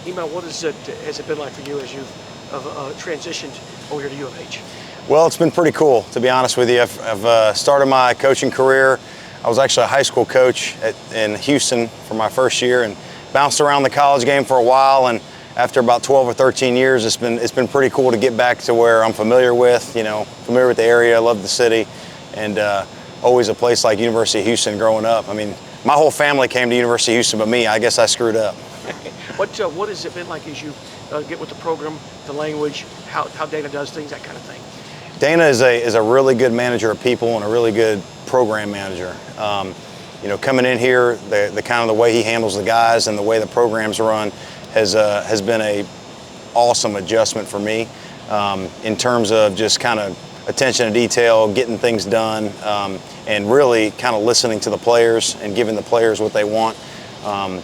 Eman, has it been like for you as you've transitioned over here to U of H? Well, it's been pretty cool, to be honest with you. I've started my coaching career. I was actually a high school coach in Houston for my first year and bounced around the college game for a while. And after about 12 or 13 years, it's been pretty cool to get back to where I'm familiar with, familiar with the area, love the city, and always a place like University of Houston growing up. I mean, my whole family came to University of Houston, but me, I guess I screwed up. What has it been like as you get with the program, the language, how Dana does things, that kind of thing? Dana is a really good manager of people and a really good program manager. Coming in here, the kind of the way he handles the guys and the way the programs run has been a awesome adjustment for me in terms of just kind of attention to detail, getting things done, and really kind of listening to the players and giving the players what they want.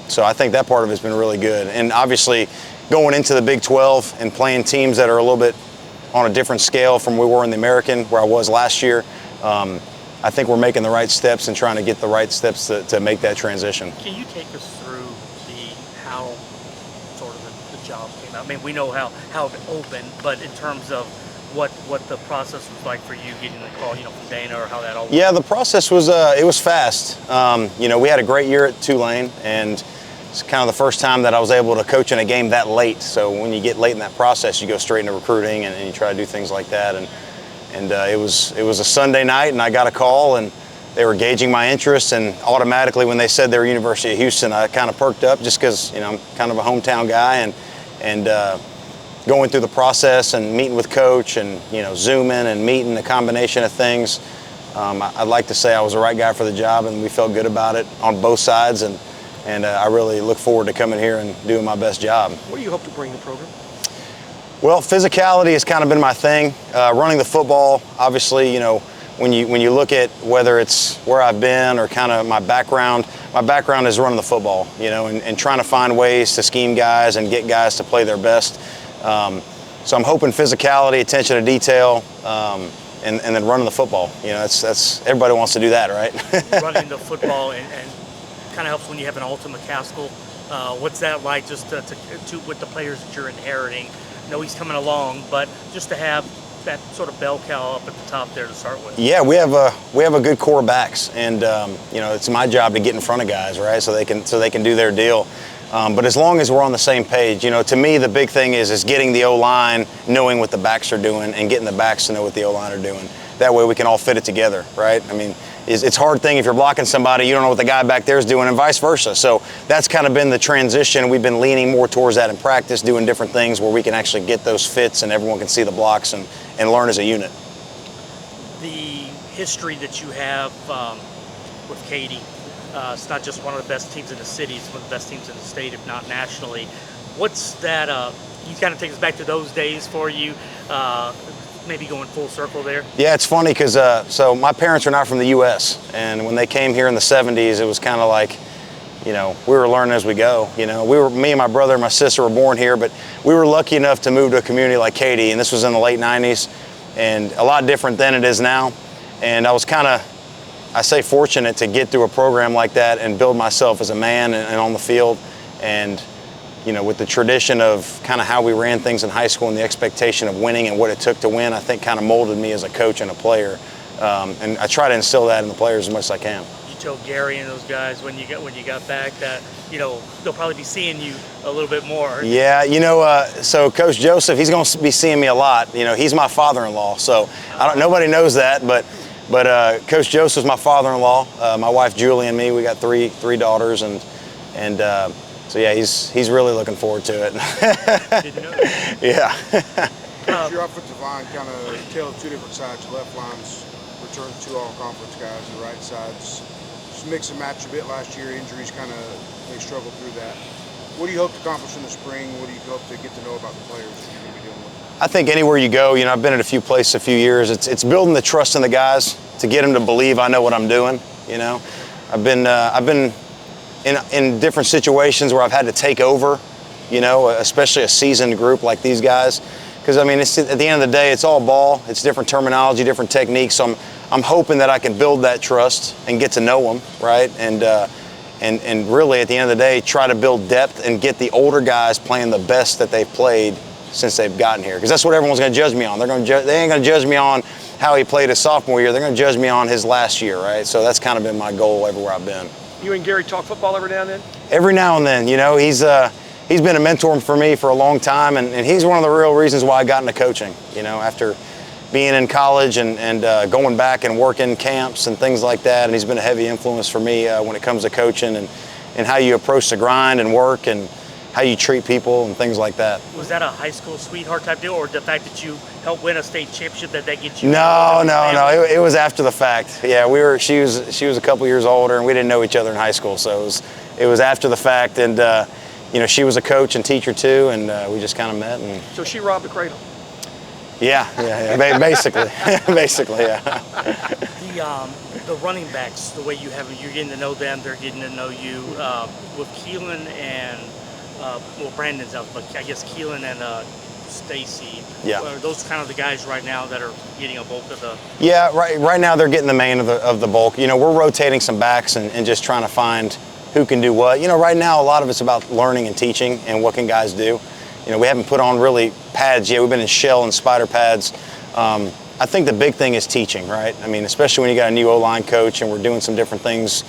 So I think that part of it's been really good. And obviously going into the Big 12 and playing teams that are a little bit on a different scale from where we were in the American, where I was last year, I think we're making the right steps and trying to get the right steps to make that transition. Can you take us through how sort of the job came out? I mean, we know how it opened, but in terms of what the process was like for you getting the call, from Dana, or how that all worked? Yeah, the process was it was fast. We had a great year at Tulane, and it's kind of the first time that I was able to coach in a game that late. So when you get late in that process, you go straight into recruiting and you try to do things like that. And it was a Sunday night, and I got a call, and they were gauging my interest, and automatically when they said they were University of Houston, I kind of perked up just because I'm kind of a hometown guy, and going through the process and meeting with coach and Zooming and meeting, a combination of things. I'd like to say I was the right guy for the job, and we felt good about it on both sides, and I really look forward to coming here and doing my best job. What do you hope to bring to the program? Well, physicality has kind of been my thing. Running the football, obviously, when you look at whether it's where I've been or kind of my background is running the football, and trying to find ways to scheme guys and get guys to play their best. So I'm hoping physicality, attention to detail, and then running the football. That's everybody wants to do that, right? Running the football and kind of helps when you have an Alton McCaskill. What's that like, just to with the players that you're inheriting? I know he's coming along, but just to have that sort of bell cow up at the top there to start with. Yeah, we have a good core of backs, and it's my job to get in front of guys, right? So they can do their deal. But as long as we're on the same page, to me the big thing is getting the O-line knowing what the backs are doing and getting the backs to know what the O-line are doing. That way we can all fit it together, right? I mean, it's a hard thing if you're blocking somebody, you don't know what the guy back there is doing, and vice versa. So that's kind of been the transition. We've been leaning more towards that in practice, doing different things where we can actually get those fits and everyone can see the blocks and learn as a unit. The history that you have with Katy, it's not just one of the best teams in the city, it's one of the best teams in the state, if not nationally. What's that, you kind of take us back to those days for you, maybe going full circle there? Yeah, it's funny because so my parents are not from the U.S., and when they came here in the 70s, it was kind of like, we were learning as we go. Me and my brother and my sister were born here, but we were lucky enough to move to a community like Katy, and this was in the late 90s, and a lot different than it is now. And I was I say fortunate to get through a program like that and build myself as a man and on the field. And with the tradition of kind of how we ran things in high school and the expectation of winning and what it took to win, I think kind of molded me as a coach and a player. And I try to instill that in the players as much as I can. You told Gary and those guys when you got back that they'll probably be seeing you a little bit more. Yeah, so Coach Joseph, he's going to be seeing me a lot. He's my father-in-law, so nobody knows that, but Coach Joseph's my father-in-law. My wife Julie and me, we got three daughters, and so yeah, he's really looking forward to it. Didn't know that. Yeah. Your offensive line kind of tailed two different sides. Your left line's returned two all-conference guys. The right side's just mix and match a bit last year. Injuries they struggled through that. What do you hope to accomplish in the spring? What do you hope to get to know about the players you're going to be dealing with? I think anywhere you go, I've been at a few places a few years. It's building the trust in the guys to get them to believe I know what I'm doing. I've been in different situations where I've had to take over, especially a seasoned group like these guys. Because, it's, at the end of the day, it's all ball. It's different terminology, different techniques. So I'm hoping that I can build that trust and get to know them, right? And and really at the end of the day try to build depth and get the older guys playing the best that they've played since they've gotten here, because that's what everyone's going to judge me on. They ain't going to judge me on how he played his sophomore year. They're going to judge me on his last year, right? So that's kind of been my goal everywhere I've been. You and Gary talk football every now and then? Every now and then, you know, he's been a mentor for me for a long time, and he's one of the real reasons why I got into coaching. You know, after being in college and going back and working camps and things like that, and he's been a heavy influence for me when it comes to coaching and how you approach the grind and work and how you treat people and things like that. Was that a high school sweetheart type deal, or the fact that you helped win a state championship that gets you? No. It was after the fact. Yeah, she was a couple years older, and we didn't know each other in high school, so it was after the fact, and you know, she was a coach and teacher too, and we just kind of met. And so she robbed the cradle. Yeah, basically, basically, yeah. The running backs, the way you have them, you're getting to know them, they're getting to know you. With Keelan and well, Brandon's out, but I guess Keelan and Stacy. Yeah. Are those kind of the guys right now that are getting a bulk of the? Yeah, right now they're getting the main of the bulk. You know, we're rotating some backs and just trying to find who can do what. You know, right now a lot of it's about learning and teaching and what can guys do. You know, we haven't put on really pads yet. We've been in shell and spider pads. I think the big thing is teaching, right? I mean, especially when you got a new O-line coach and we're doing some different things,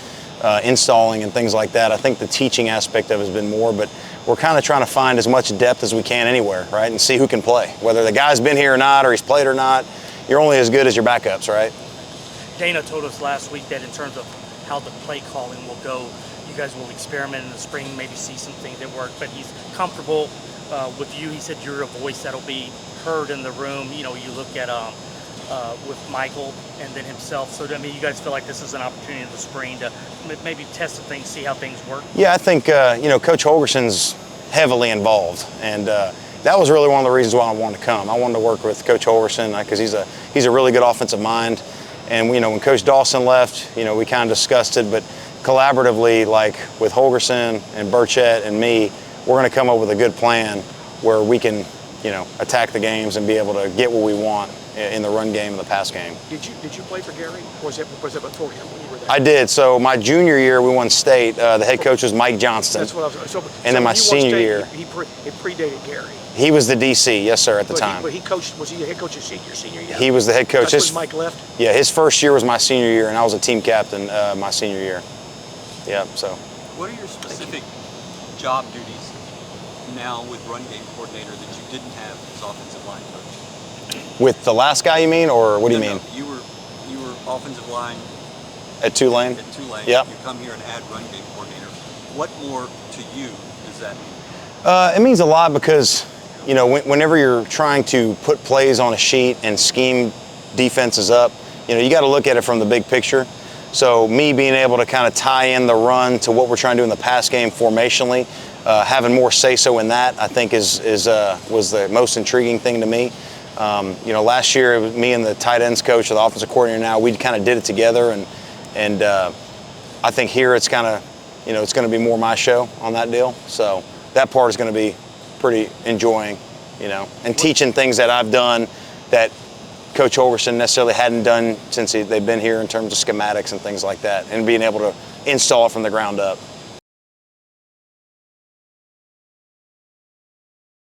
installing and things like that. I think the teaching aspect of it has been more, but we're kind of trying to find as much depth as we can anywhere, right? And see who can play. Whether the guy's been here or not, or he's played or not, you're only as good as your backups, right? Dana told us last week that in terms of how the play calling will go, you guys will experiment in the spring, maybe see some things that work, but he's comfortable with you. He said you're a voice that'll be heard in the room. You know, you look at with Michael and then himself. So, I mean, you guys feel like this is an opportunity in the spring to maybe test some things, see how things work? Yeah, I think, you know, Coach Holgerson's heavily involved, and that was really one of the reasons why I wanted to come. I wanted to work with Coach Holgerson because he's a really good offensive mind. And, you know, when Coach Dawson left, you know, we kind of discussed it, but collaboratively, like with Holgerson and Burchett and me, we're going to come up with a good plan where we can, you know, attack the games and be able to get what we want in the run game and the pass game. Did you play for Gary? Or was it before him when you were there? I did. So my junior year, we won state. The head coach was Mike Johnston. That's what I was. And then my senior year, it predated Gary. He was the DC, yes sir, at the time. But he coached. Was he the head coach your senior year? He was the head coach. That's when Mike left. Yeah, his first year was my senior year, and I was a team captain my senior year. Yeah. So. What are your specific job duties now with run game coordinator that you didn't have as offensive line coach? With the last guy, you mean, or what do you mean? You were offensive line at Tulane. At Tulane. Yep. You come here and add run game coordinator. What more to you does that mean? It means a lot because, you know, whenever you're trying to put plays on a sheet and scheme defenses up, you know, you got to look at it from the big picture. So me being able to kind of tie in the run to what we're trying to do in the pass game formationally, having more say-so in that, I think was the most intriguing thing to me. You know, last year it was me and the tight ends coach or the offensive coordinator now, we kind of did it together, and I think here it's kind of, you know, it's going to be more my show on that deal. So that part is going to be pretty enjoying, you know, and teaching things that I've done that Coach Holgerson necessarily hadn't done since they've been here in terms of schematics and things like that, and being able to install it from the ground up.